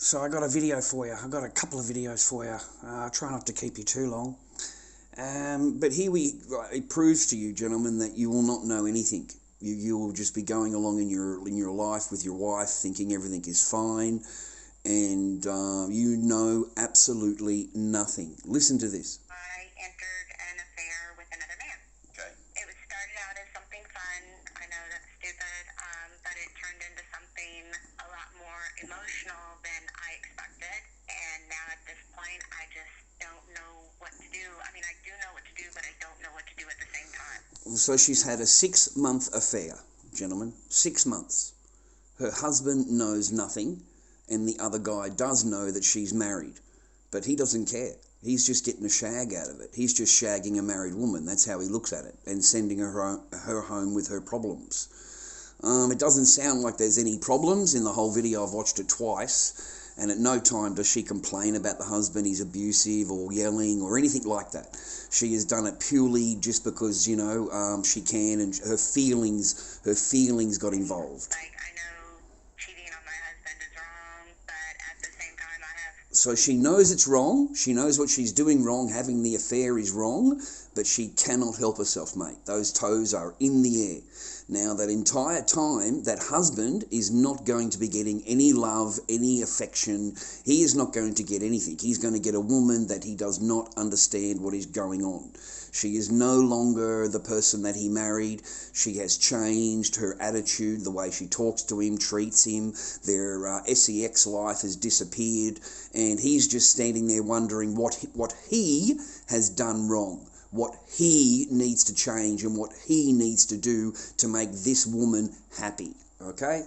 So I got a video for you. I got a couple of videos for you. Try not to keep you too long. But here it proves to you, gentlemen, that you will not know anything. You will just be going along in your life with your wife, thinking everything is fine, and you know absolutely nothing. Listen to this. I entered an affair with another man. Okay. It was started out as something fun. I know that's stupid, but it turned into something a lot more emotional than I expected. And now at this point, I just don't know what to do. I mean, I do know what to do, but I don't know what to do at the same time. So she's had a 6-month affair, gentlemen. 6 months. Her husband knows nothing, and the other guy does know that she's married, but he doesn't care. He's just getting a shag out of it. He's just shagging a married woman. That's how he looks at it, and sending her home with her problems. It doesn't sound like there's any problems in the whole video. I've watched it twice, and at no time does she complain about the husband, he's abusive or yelling or anything like that. She has done it purely just because, you know, she can, and her feelings got involved. Like, I know cheating on my husband is wrong, but at the same time, I have... So she knows it's wrong. She knows what she's doing wrong. Having the affair is wrong, but she cannot help herself, mate. Those toes are in the air. Now, that entire time, that husband is not going to be getting any love, any affection. He is not going to get anything. He's going to get a woman that he does not understand what is going on. She is no longer the person that he married. She has changed her attitude, the way she talks to him, treats him. Their sex life has disappeared, and he's just standing there wondering what he has done wrong, what he needs to change, and what he needs to do to make this woman happy. Okay?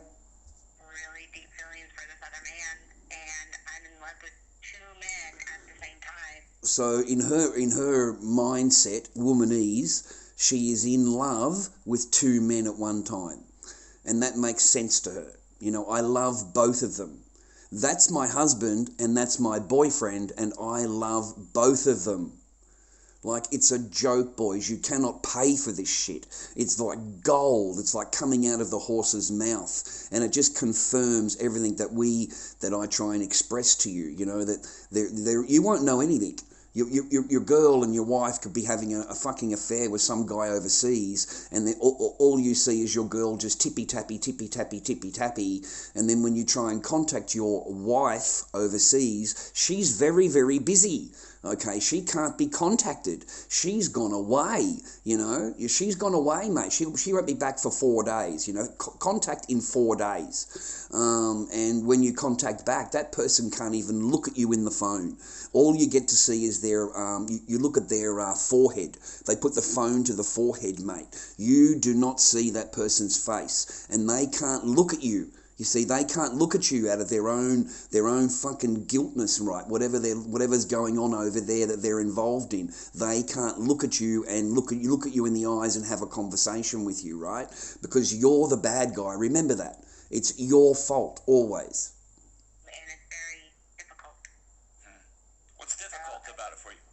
Really deep feelings for this other man, and I'm in love with two men at the same time. So in her mindset, womanese, she is in love with two men at one time. And that makes sense to her. You know, I love both of them. That's my husband and that's my boyfriend, and I love both of them. Like, it's a joke, boys. You cannot pay for this shit. It's like gold. It's like coming out of the horse's mouth. And it just confirms everything that I try and express to you. You know, that you won't know anything. Your girl and your wife could be having a fucking affair with some guy overseas, and all you see is your girl just tippy-tappy, tippy-tappy, tippy-tappy, and then when you try and contact your wife overseas, she's very, very busy. Okay, she can't be contacted. She's gone away, you know. She's gone away, mate. She won't be back for 4 days, you know. Contact in 4 days. And when you contact back, that person can't even look at you in the phone. All you get to see is their, you look at their forehead. They put the phone to the forehead, mate. You do not see that person's face, and they can't look at you. You see, they can't look at you out of their own fucking guiltness, right? Whatever's going on over there that they're involved in, they can't look at you and look at you in the eyes and have a conversation with you, right? Because you're the bad guy. Remember that. It's your fault always. And it's very difficult. What's difficult about it for you?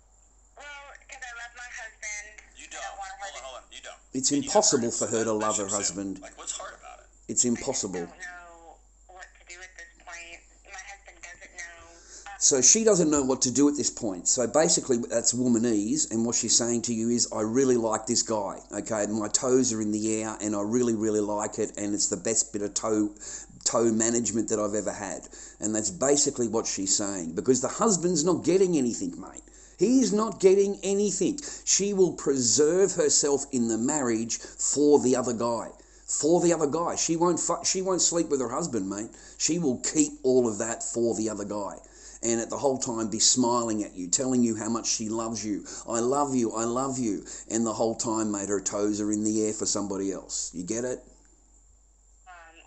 Well, because I love my husband. You I don't. want to hurt Hold on. You don't. It's And you impossible have for her to love her That's husband. Like, what's hard about it? It's impossible. I just don't know what to do at this point. My husband doesn't know. So she doesn't know what to do at this point. So basically that's womanese, and what she's saying to you is, I really like this guy, okay? My toes are in the air and I really, really like it, and it's the best bit of toe management that I've ever had. And that's basically what she's saying, because the husband's not getting anything, mate. He's not getting anything. She will preserve herself in the marriage for the other guy. For the other guy. She won't sleep with her husband, mate. She will keep all of that for the other guy. And at the whole time be smiling at you, telling you how much she loves you. I love you, I love you. And the whole time, mate, her toes are in the air for somebody else. You get it?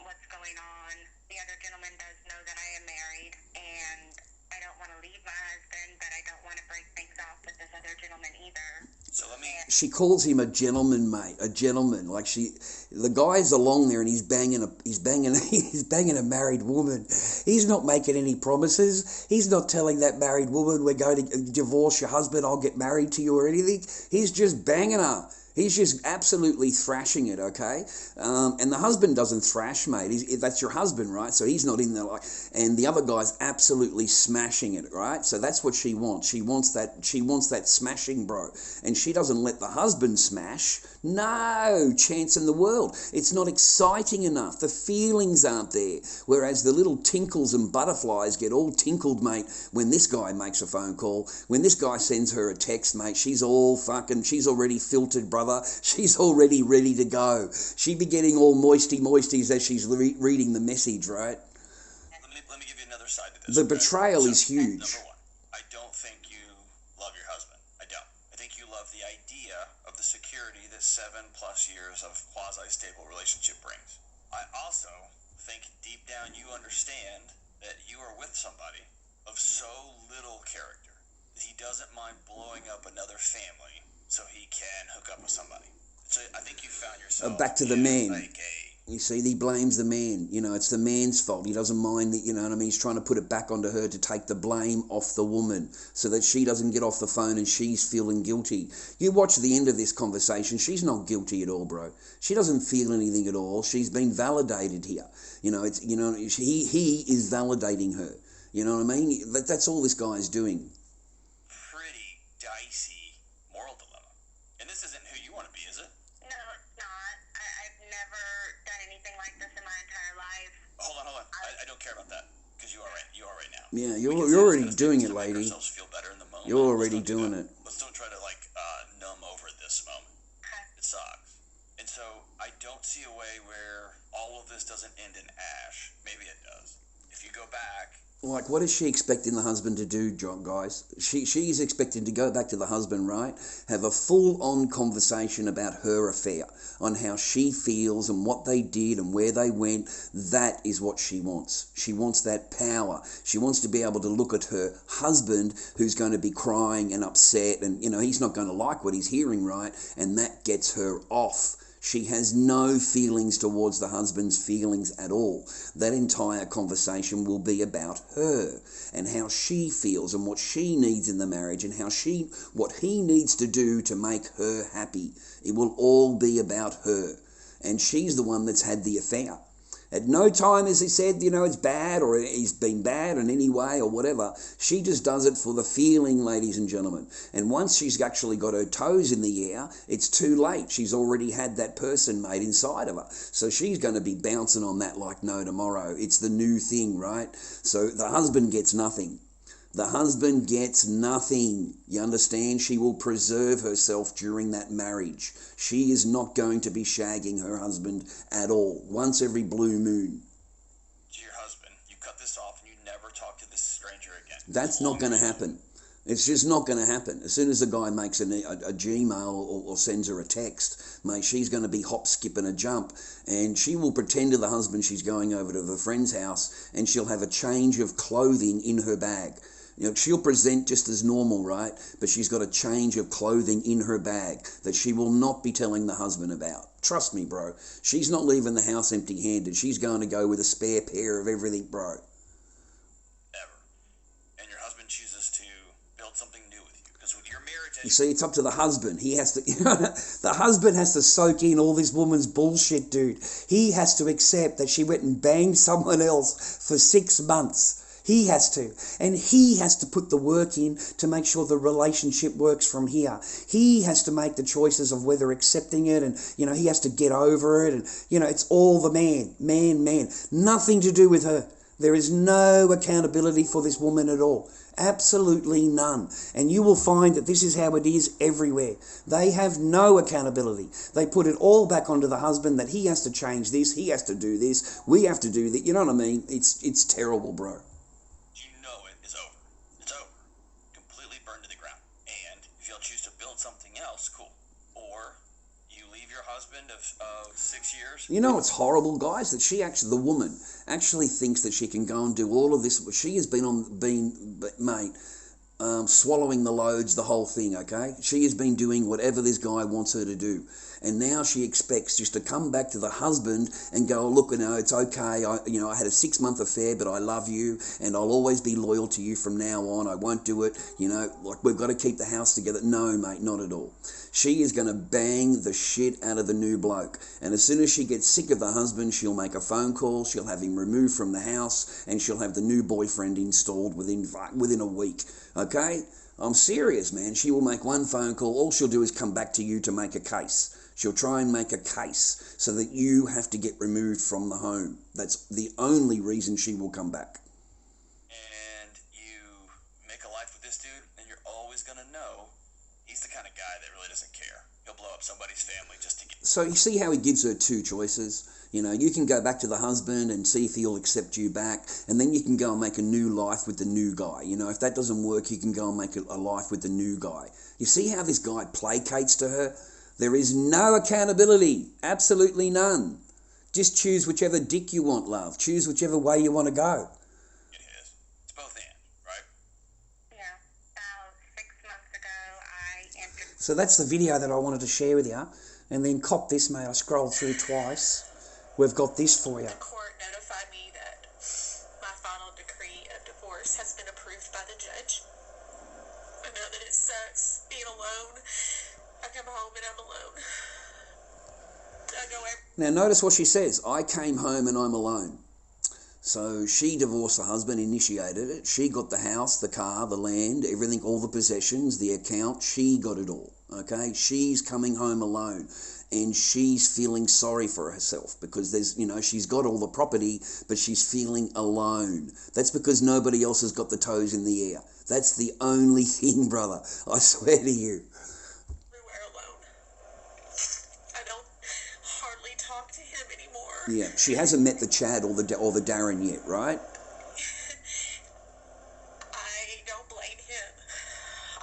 What's going on. The other gentleman does know that I am married, and I don't want to leave my husband, but I don't want to break things off with this other gentleman either. So let me... She calls him a gentleman, mate. A gentleman. Like the guy's along there and he's banging a married woman. He's not making any promises. He's not telling that married woman, we're going to divorce your husband, I'll get married to you or anything. He's just banging her. He's just absolutely thrashing it, okay? And the husband doesn't thrash, mate. That's your husband, right? So he's not in there like... And the other guy's absolutely smashing it, right? So that's what she wants. She wants that smashing, bro. And she doesn't let the husband smash. No chance in the world. It's not exciting enough. The feelings aren't there. Whereas the little tinkles and butterflies get all tinkled, mate, when this guy makes a phone call. When this guy sends her a text, mate, she's already filtered, brother. She's already ready to go. She'd be getting all moisties as she's reading the message, right? Let me give you another side to this. The betrayal is huge. Number one, I don't think you love your husband. I don't. I think you love the idea of the security that 7+ years of quasi-stable relationship brings. I also think deep down you understand that you are with somebody of so little character that he doesn't mind blowing up another family so he can hook up with somebody. So I think you found yourself back to the man. Like You see, he blames the man. You know, it's the man's fault. He doesn't mind that, you know what I mean? He's trying to put it back onto her to take the blame off the woman so that she doesn't get off the phone and she's feeling guilty. You watch the end of this conversation. She's not guilty at all, bro. She doesn't feel anything at all. She's been validated here. You know, he is validating her. You know what I mean? That's all this guy is doing. pretty dicey moral dilemma. And this isn't who you want to be, is it? No, it's not. I've never done anything like this in my entire life. Hold on. I don't care about that. Because you are right now. Yeah, you're already doing it, lady. Make ourselves feel better in the moment. You're already doing it. Let's don't try to numb over this moment. Okay. It sucks. And so I don't see a way where all of this doesn't end in ash. Maybe it does. If you go back. Like, what is she expecting the husband to do, guys? She's expecting to go back to the husband, right? Have a full-on conversation about her affair, on how she feels and what they did and where they went. That is what she wants. She wants that power. She wants to be able to look at her husband who's going to be crying and upset and, you know, he's not going to like what he's hearing, right? And that gets her off. She has no feelings towards the husband's feelings at all. That entire conversation will be about her and how she feels and what she needs in the marriage and what he needs to do to make her happy. It will all be about her. And she's the one that's had the affair. At no time has he said, you know, it's bad or he's been bad in any way or whatever. She just does it for the feeling, ladies and gentlemen. And once she's actually got her toes in the air, it's too late. She's already had that person made inside of her. So she's going to be bouncing on that like no tomorrow. It's the new thing, right? So the husband gets nothing. The husband gets nothing. You understand? She will preserve herself during that marriage. She is not going to be shagging her husband at all. Once every blue moon. To your husband, you cut this off and you never talk to this stranger again. That's not going to happen. It's just not going to happen. As soon as the guy makes a Gmail or sends her a text, mate, she's going to be hop, skip and a jump. And she will pretend to the husband she's going over to the friend's house and she'll have a change of clothing in her bag. You know, she'll present just as normal, right? But she's got a change of clothing in her bag that she will not be telling the husband about. Trust me, bro. She's not leaving the house empty-handed. She's going to go with a spare pair of everything, bro. Ever. And your husband chooses to build something new with you. Because with your marriage... You see, it's up to the husband. He has to... the husband has to soak in all this woman's bullshit, dude. He has to accept that she went and banged someone else for 6 months. He has to. And he has to put the work in to make sure the relationship works from here. He has to make the choices of whether accepting it and, you know, he has to get over it. And, you know, it's all the man. Nothing to do with her. There is no accountability for this woman at all. Absolutely none. And you will find that this is how it is everywhere. They have no accountability. They put it all back onto the husband that he has to change this, he has to do this, we have to do that. You know what I mean? It's terrible, bro. Something else, cool. Or you leave your husband of 6 years. You know, it's horrible, guys, that the woman actually thinks that she can go and do all of this. She has swallowing the loads, the whole thing, okay? She has been doing whatever this guy wants her to do. And now she expects just to come back to the husband and go, oh, look, it's okay. I had a 6-month affair, but I love you and I'll always be loyal to you from now on. I won't do it. Like we've got to keep the house together. No, mate, not at all. She is going to bang the shit out of the new bloke. And as soon as she gets sick of the husband, she'll make a phone call, she'll have him removed from the house, and she'll have the new boyfriend installed within a week. Okay? I'm serious, man. She will make one phone call. All she'll do is come back to you to make a case. She'll try and make a case so that you have to get removed from the home. That's the only reason she will come back. And you make a life with this dude, and you're always going to know he's the kind of guy that really doesn't care. He'll blow up somebody's family just to get... So you see how he gives her two choices? You can go back to the husband and see if he'll accept you back, and then you can go and make a new life with the new guy. If that doesn't work, you can go and make a life with the new guy. You see how this guy placates to her? There is no accountability, absolutely none. Just choose whichever dick you want, love. Choose whichever way you want to go. It is. It's both and, right? Yeah. About 6 months ago, I entered... So that's the video that I wanted to share with you. And then cop this, mate. I scrolled through twice. We've got this for you. The court notified me that my final decree of divorce has been approved by the judge. I know that it sucks being alone. I come home and I'm alone. I go Now notice what she says. I came home and I'm alone. So she divorced the husband, initiated it. She got the house, the car, the land, everything, all the possessions, the account. She got it all, okay? She's coming home alone. And she's feeling sorry for herself because she's got all the property, but she's feeling alone. That's because nobody else has got the toes in the air. That's the only thing, brother. I swear to you. everywhere alone. I don't hardly talk to him anymore. Yeah, she hasn't met the Chad or the Darren yet, right? I don't blame him.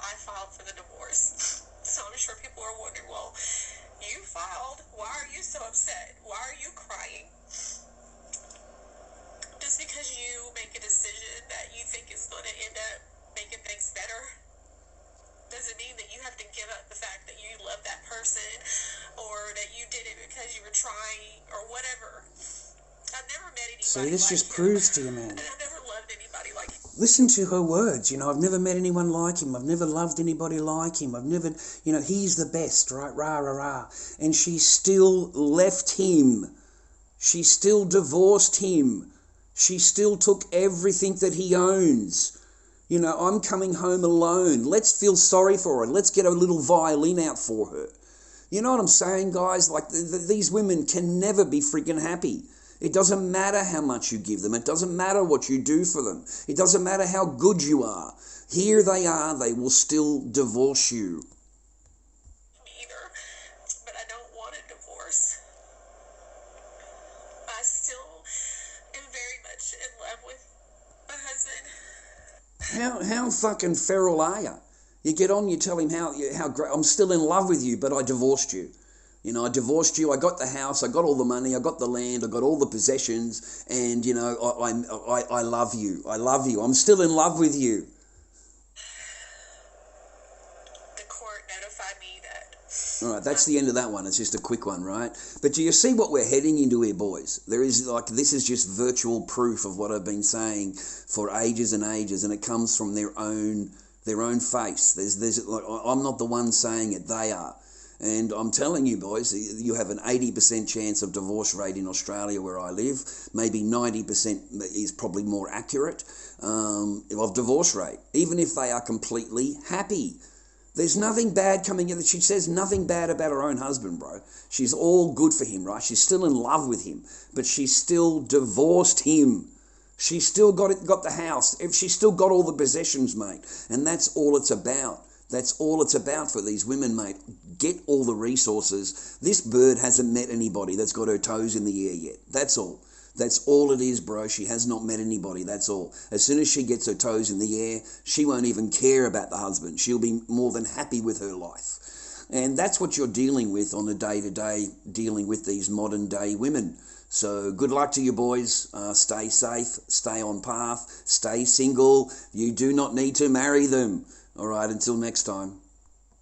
I filed for the divorce. So I'm sure people are wondering, well, you filed. Why are you so upset? Why are you crying? Just because you make a decision that you think is going to end up making things better doesn't mean that you have to give up the fact that you love that person or that you did it because you were trying or whatever. I've never met anybody See, this like just him. proves to you, man. And I've never loved anybody like him. Listen to her words. I've never met anyone like him. I've never loved anybody like him. I've never, he's the best, right? Rah, rah, rah. And she still left him. She still divorced him. She still took everything that he owns. I'm coming home alone. Let's feel sorry for her. Let's get a little violin out for her. You know what I'm saying, guys? Like, these women can never be freaking happy. It doesn't matter how much you give them. It doesn't matter what you do for them. It doesn't matter how good you are. Here they are. They will still divorce you. Me either, but I don't want a divorce. I still am very much in love with my husband. How fucking feral are you? You get on, you tell him how great, I'm still in love with you, but I divorced you. I divorced you, I got the house, I got all the money, I got the land, I got all the possessions, and, I love you. I love you. I'm still in love with you. The court notified me that... All right, that's the end of that one. It's just a quick one, right? But do you see what we're heading into here, boys? This is just virtual proof of what I've been saying for ages and ages, and it comes from their own face. I'm not the one saying it, they are. And I'm telling you, boys, you have an 80% chance of divorce rate in Australia where I live. Maybe 90% is probably more accurate of divorce rate, even if they are completely happy. There's nothing bad coming in. She says nothing bad about her own husband, bro. She's all good for him, right? She's still in love with him, but she still divorced him. She still got the house. She still got all the possessions, mate. And that's all it's about. That's all it's about for these women, mate. Get all the resources. This bird hasn't met anybody that's got her toes in the air yet. That's all. That's all it is, bro. She has not met anybody. That's all. As soon as she gets her toes in the air, she won't even care about the husband. She'll be more than happy with her life. And that's what you're dealing with on a day-to-day, dealing with these modern-day women. So good luck to you, boys. Stay safe. Stay on path. Stay single. You do not need to marry them. All right, until next time.